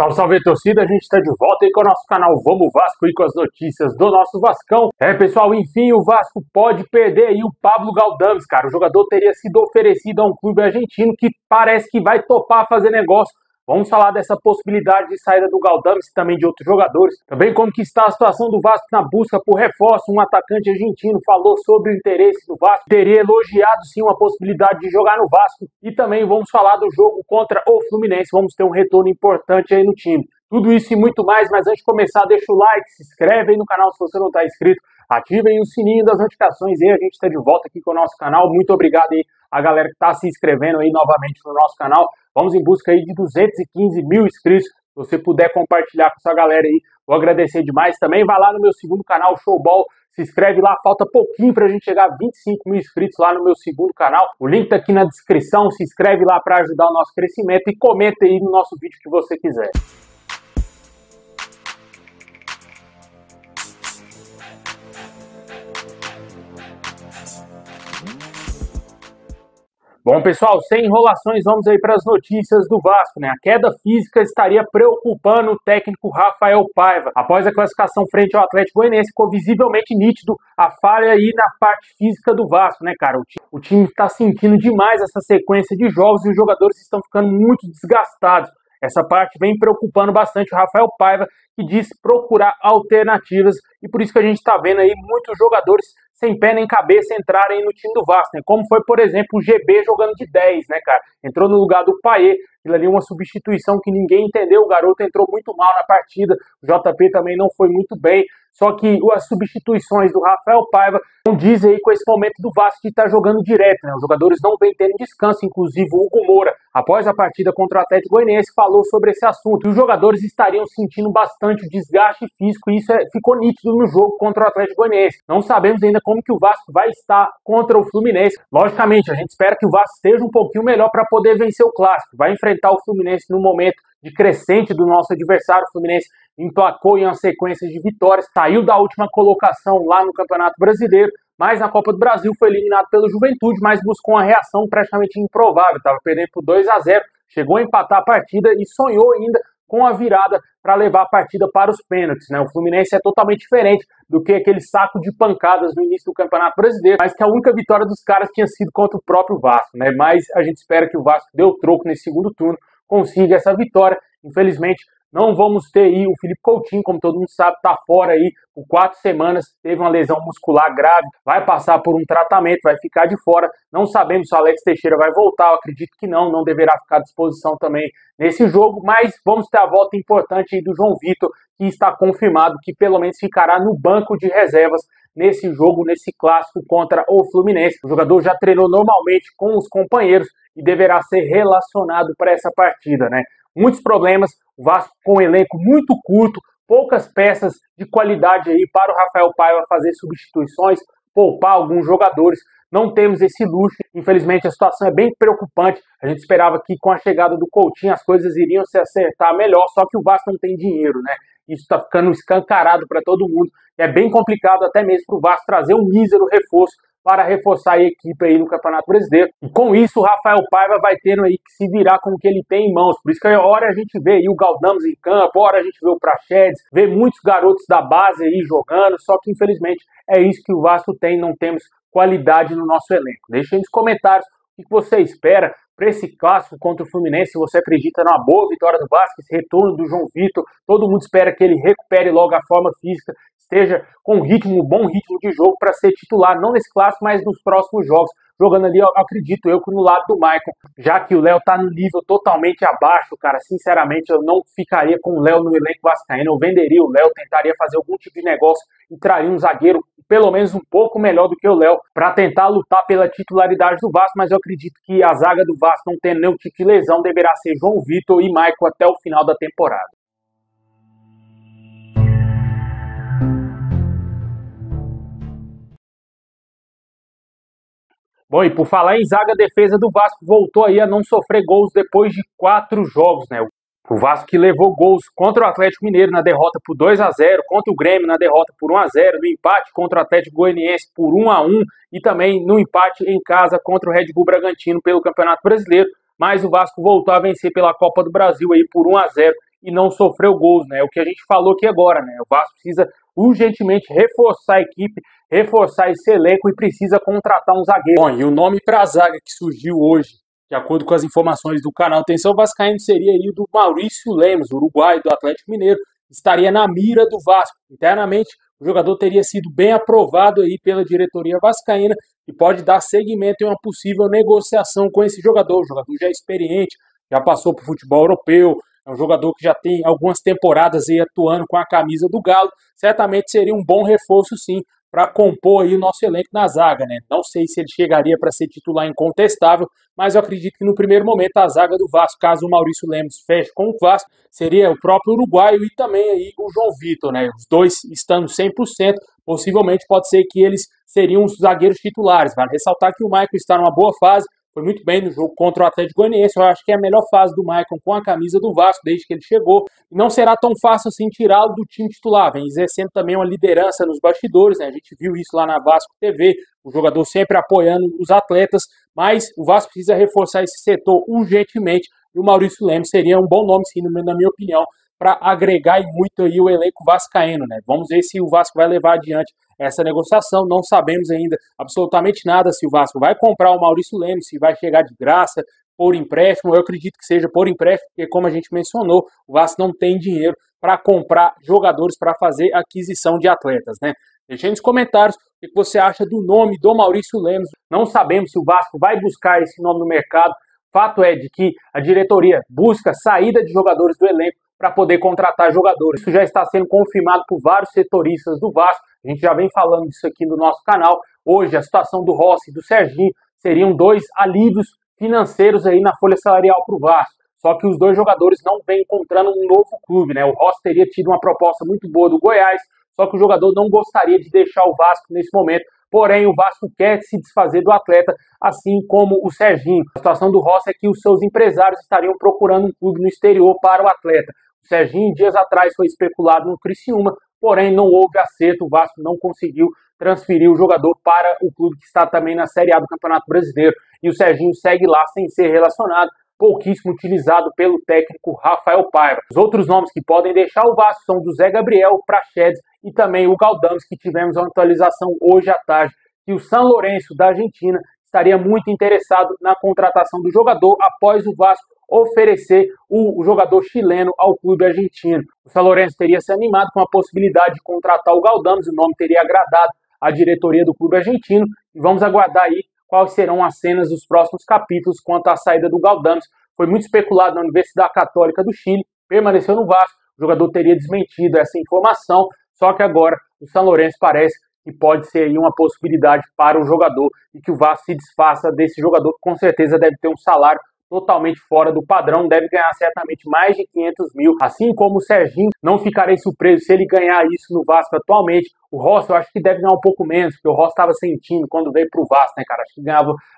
Salve, salve, torcida, a gente está de volta aí com o nosso canal Vamos Vasco e com as notícias do nosso Vascão. Pessoal, enfim, o Vasco pode perder aí o Pablo Galdames, cara. O jogador teria sido oferecido a um clube argentino que parece que vai topar fazer negócio. Vamos falar dessa possibilidade de saída do Galdames e também de outros jogadores. Também como que está a situação do Vasco na busca por reforço. Um atacante argentino falou sobre o interesse do Vasco. Teria elogiado sim uma possibilidade de jogar no Vasco. E também vamos falar do jogo contra o Fluminense. Vamos ter um retorno importante aí no time. Tudo isso e muito mais, mas antes de começar, deixa o like, se inscreve aí no canal se você não está inscrito. Ative aí o sininho das notificações e a gente está de volta aqui com o nosso canal. Muito obrigado aí a galera que está se inscrevendo aí novamente no nosso canal. Vamos em busca aí de 215 mil inscritos. Se você puder compartilhar com essa galera aí, vou agradecer demais. Também vai lá no meu segundo canal, Showball. Se inscreve lá, falta pouquinho pra gente chegar a 25 mil inscritos lá no meu segundo canal. O link tá aqui na descrição. Se inscreve lá para ajudar o nosso crescimento e comenta aí no nosso vídeo que você quiser. Bom, pessoal, sem enrolações, vamos aí para as notícias do Vasco, né? A queda física estaria preocupando o técnico Rafael Paiva. Após a classificação frente ao Atlético Goianiense, ficou visivelmente nítido a falha aí na parte física do Vasco, né, cara? O time está sentindo demais essa sequência de jogos e os jogadores estão ficando muito desgastados. Essa parte vem preocupando bastante o Rafael Paiva, que diz procurar alternativas, e por isso que a gente está vendo aí muitos jogadores sem pé nem cabeça entrarem no time do Vasco, né? Como foi, por exemplo, o GB jogando de 10, né, cara? Entrou no lugar do Payet, aquilo ali uma substituição que ninguém entendeu, o garoto entrou muito mal na partida, o JP também não foi muito bem, só que as substituições do Rafael Paiva não dizem aí com esse momento do Vasco de estar jogando direto, né? Os jogadores não vêm tendo descanso, inclusive o Hugo Moura, após a partida contra o Atlético Goianiense, falou sobre esse assunto. E os jogadores estariam sentindo bastante o desgaste físico, e isso ficou nítido no jogo contra o Atlético Goianiense. Não sabemos ainda como que o Vasco vai estar contra o Fluminense. Logicamente, a gente espera que o Vasco esteja um pouquinho melhor para poder vencer o clássico. Vai enfrentar o Fluminense no momento de crescente do nosso adversário. O Fluminense emplacou em uma sequência de vitórias, saiu da última colocação lá no Campeonato Brasileiro, mas na Copa do Brasil foi eliminado pelo Juventude, mas buscou uma reação praticamente improvável. Estava perdendo por 2-0, chegou a empatar a partida e sonhou ainda com a virada para levar a partida para os pênaltis, né? O Fluminense é totalmente diferente do que aquele saco de pancadas no início do Campeonato Brasileiro, mas que a única vitória dos caras tinha sido contra o próprio Vasco, né? Mas a gente espera que o Vasco dê o troco nesse segundo turno, consiga essa vitória. Infelizmente, não vamos ter aí o Felipe Coutinho, como todo mundo sabe, está fora aí por 4 semanas, teve uma lesão muscular grave, vai passar por um tratamento, vai ficar de fora. Não sabemos se o Alex Teixeira vai voltar, eu acredito que não deverá ficar à disposição também nesse jogo, mas vamos ter a volta importante aí do João Vitor, que está confirmado que pelo menos ficará no banco de reservas nesse jogo, nesse clássico contra o Fluminense. O jogador já treinou normalmente com os companheiros e deverá ser relacionado para essa partida, né? Muitos problemas, o Vasco com um elenco muito curto, poucas peças de qualidade aí para o Rafael Paiva fazer substituições, poupar alguns jogadores. Não temos esse luxo, infelizmente a situação é bem preocupante. A gente esperava que com a chegada do Coutinho as coisas iriam se acertar melhor, só que o Vasco não tem dinheiro, né? Isso está ficando escancarado para todo mundo. É bem complicado até mesmo para o Vasco trazer um mísero reforço para reforçar a equipe aí no Campeonato Brasileiro. E com isso o Rafael Paiva vai tendo aí que se virar com o que ele tem em mãos. Por isso que a hora a gente vê aí o Galdames em campo, a hora a gente vê o Praxedes, vê muitos garotos da base aí jogando, só que infelizmente é isso que o Vasco tem, não temos qualidade no nosso elenco. Deixa aí nos comentários o que você espera para esse clássico contra o Fluminense, se você acredita numa boa vitória do Vasco, esse retorno do João Vitor, todo mundo espera que ele recupere logo a forma física, esteja com um bom ritmo de jogo para ser titular, não nesse clássico, mas nos próximos jogos, jogando ali, eu acredito eu, que no lado do Maicon, já que o Léo tá no nível totalmente abaixo, cara, sinceramente, eu não ficaria com o Léo no elenco vascaíno, eu venderia o Léo, tentaria fazer algum tipo de negócio e traria um zagueiro pelo menos um pouco melhor do que o Léo, para tentar lutar pela titularidade do Vasco, mas eu acredito que a zaga do Vasco, não tendo nenhum tipo de lesão, deverá ser João Vitor e Maicon até o final da temporada. Bom, e por falar em zaga, a defesa do Vasco voltou aí a não sofrer gols depois de 4 jogos, né? O Vasco que levou gols contra o Atlético Mineiro na derrota por 2-0, contra o Grêmio na derrota por 1-0, no empate contra o Atlético Goianiense por 1-1 e também no empate em casa contra o Red Bull Bragantino pelo Campeonato Brasileiro. Mas o Vasco voltou a vencer pela Copa do Brasil aí por 1-0 e não sofreu gols, né? É o que a gente falou aqui agora, né? O Vasco precisa urgentemente reforçar a equipe, reforçar esse elenco e precisa contratar um zagueiro. Bom, e o nome para a zaga que surgiu hoje, de acordo com as informações do canal Atenção Vascaíno, seria aí do Maurício Lemos, uruguaio do Atlético Mineiro, estaria na mira do Vasco. Internamente, o jogador teria sido bem aprovado aí pela diretoria vascaína e pode dar seguimento em uma possível negociação com esse jogador. O jogador já é experiente, já passou por futebol europeu, é um jogador que já tem algumas temporadas aí atuando com a camisa do Galo. Certamente seria um bom reforço, sim, para compor aí o nosso elenco na zaga, né? Não sei se ele chegaria para ser titular incontestável, mas eu acredito que no primeiro momento a zaga do Vasco, caso o Maurício Lemos feche com o Vasco, seria o próprio uruguaio e também aí o João Vitor, né? Os dois estando 100%, possivelmente pode ser que eles seriam os zagueiros titulares. Vale ressaltar que o Maicon está numa boa fase, foi muito bem no jogo contra o Atlético Goianiense. Eu acho que é a melhor fase do Maicon com a camisa do Vasco desde que ele chegou. E não será tão fácil assim tirá-lo do time titular. Vem exercendo também uma liderança nos bastidores, né? A gente viu isso lá na Vasco TV, o jogador sempre apoiando os atletas, mas o Vasco precisa reforçar esse setor urgentemente. E o Maurício Lemos seria um bom nome, sim, na minha opinião, para agregar muito aí o elenco vascaíno, né? Vamos ver se o Vasco vai levar adiante essa negociação. Não sabemos ainda absolutamente nada se o Vasco vai comprar o Maurício Lemos, se vai chegar de graça, por empréstimo. Eu acredito que seja por empréstimo, porque como a gente mencionou, o Vasco não tem dinheiro para comprar jogadores para fazer aquisição de atletas, né? Deixe aí nos comentários o que você acha do nome do Maurício Lemos. Não sabemos se o Vasco vai buscar esse nome no mercado. Fato é de que a diretoria busca saída de jogadores do elenco para poder contratar jogadores. Isso já está sendo confirmado por vários setoristas do Vasco. A gente já vem falando disso aqui no nosso canal. Hoje, a situação do Rossi e do Serginho seriam dois alívios financeiros aí na folha salarial para o Vasco. Só que os dois jogadores não vêm encontrando um novo clube, né? O Rossi teria tido uma proposta muito boa do Goiás, só que o jogador não gostaria de deixar o Vasco nesse momento. Porém, o Vasco quer se desfazer do atleta, assim como o Serginho. A situação do Rossi é que os seus empresários estariam procurando um clube no exterior para o atleta. O Serginho, dias atrás, foi especulado no Criciúma, porém não houve acerto, o Vasco não conseguiu transferir o jogador para o clube que está também na Série A do Campeonato Brasileiro. E o Serginho segue lá sem ser relacionado, pouquíssimo utilizado pelo técnico Rafael Paiva. Os outros nomes que podem deixar o Vasco são do Zé Gabriel, o Praxedes e também o Galdames, que tivemos uma atualização hoje à tarde, que o San Lorenzo da Argentina estaria muito interessado na contratação do jogador após o Vasco oferecer o jogador chileno ao clube argentino. O San Lorenzo teria se animado com a possibilidade de contratar o Galdames, o nome teria agradado a diretoria do clube argentino, e vamos aguardar aí quais serão as cenas dos próximos capítulos quanto à saída do Galdames. Foi muito especulado na Universidade Católica do Chile, permaneceu no Vasco, o jogador teria desmentido essa informação, só que agora o San Lorenzo parece que pode ser aí uma possibilidade para o jogador e que o Vasco se desfaça desse jogador, que com certeza deve ter um salário totalmente fora do padrão, deve ganhar certamente mais de 500 mil, assim como o Serginho. Não ficarei surpreso se ele ganhar isso no Vasco atualmente. O Rossi eu acho que deve ganhar um pouco menos, porque o Rossi estava sentindo quando veio para o Vasco, né, cara?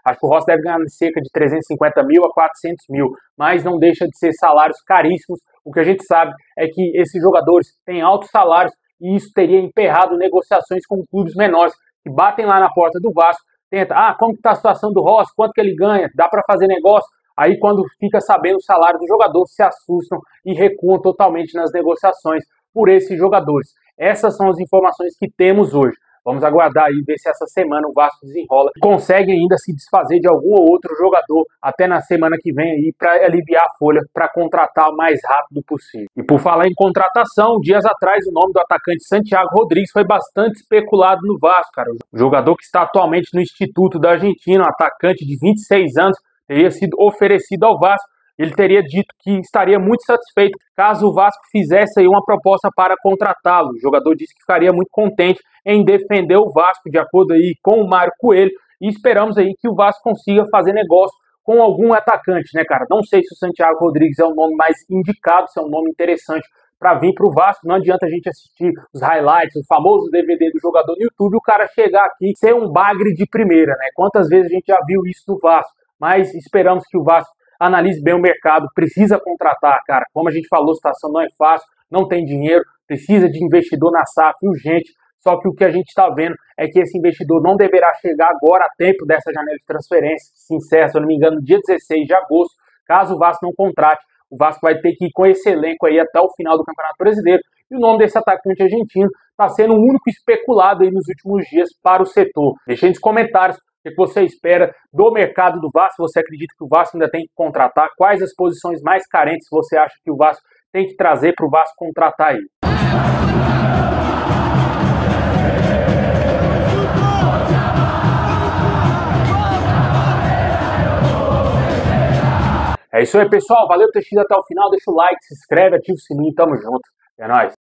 Acho que o Rossi deve ganhar cerca de 350 mil a 400 mil, mas não deixa de ser salários caríssimos. O que a gente sabe é que esses jogadores têm altos salários e isso teria emperrado negociações com clubes menores que batem lá na porta do Vasco, tenta, como que está a situação do Rossi, quanto que ele ganha, dá para fazer negócio? Aí, quando fica sabendo o salário do jogador, se assustam e recuam totalmente nas negociações por esses jogadores. Essas são as informações que temos hoje. Vamos aguardar aí, ver se essa semana o Vasco desenrola e consegue ainda se desfazer de algum ou outro jogador até na semana que vem aí para aliviar a folha, para contratar o mais rápido possível. E por falar em contratação, dias atrás o nome do atacante Santiago Rodrigues foi bastante especulado no Vasco, cara. O jogador que está atualmente no Instituto da Argentina, um atacante de 26 anos, teria sido oferecido ao Vasco. Ele teria dito que estaria muito satisfeito caso o Vasco fizesse aí uma proposta para contratá-lo. O jogador disse que ficaria muito contente em defender o Vasco, de acordo aí com o Mário Coelho, e esperamos aí que o Vasco consiga fazer negócio com algum atacante, né, cara? Não sei se o Santiago Rodrigues é o nome mais indicado, se é um nome interessante para vir para o Vasco. Não adianta a gente assistir os highlights, o famoso DVD do jogador no YouTube, e o cara chegar aqui e ser um bagre de primeira, né? Quantas vezes a gente já viu isso no Vasco? Mas esperamos que o Vasco analise bem o mercado, precisa contratar, cara. Como a gente falou, a situação não é fácil, não tem dinheiro, precisa de investidor na SAF urgente. Só que o que a gente está vendo é que esse investidor não deverá chegar agora a tempo dessa janela de transferência, que se encerra, se eu não me engano, no dia 16 de agosto. Caso o Vasco não contrate, o Vasco vai ter que ir com esse elenco aí até o final do Campeonato Brasileiro. E o nome desse atacante argentino está sendo o único especulado aí nos últimos dias para o setor. Deixe aí nos comentários o que você espera do mercado do Vasco. Você acredita que o Vasco ainda tem que contratar? Quais as posições mais carentes você acha que o Vasco tem que trazer para o Vasco contratar aí? É isso aí, pessoal. Valeu por ter assistido até o final. Deixa o like, se inscreve, ativa o sininho. Tamo junto. É nóis.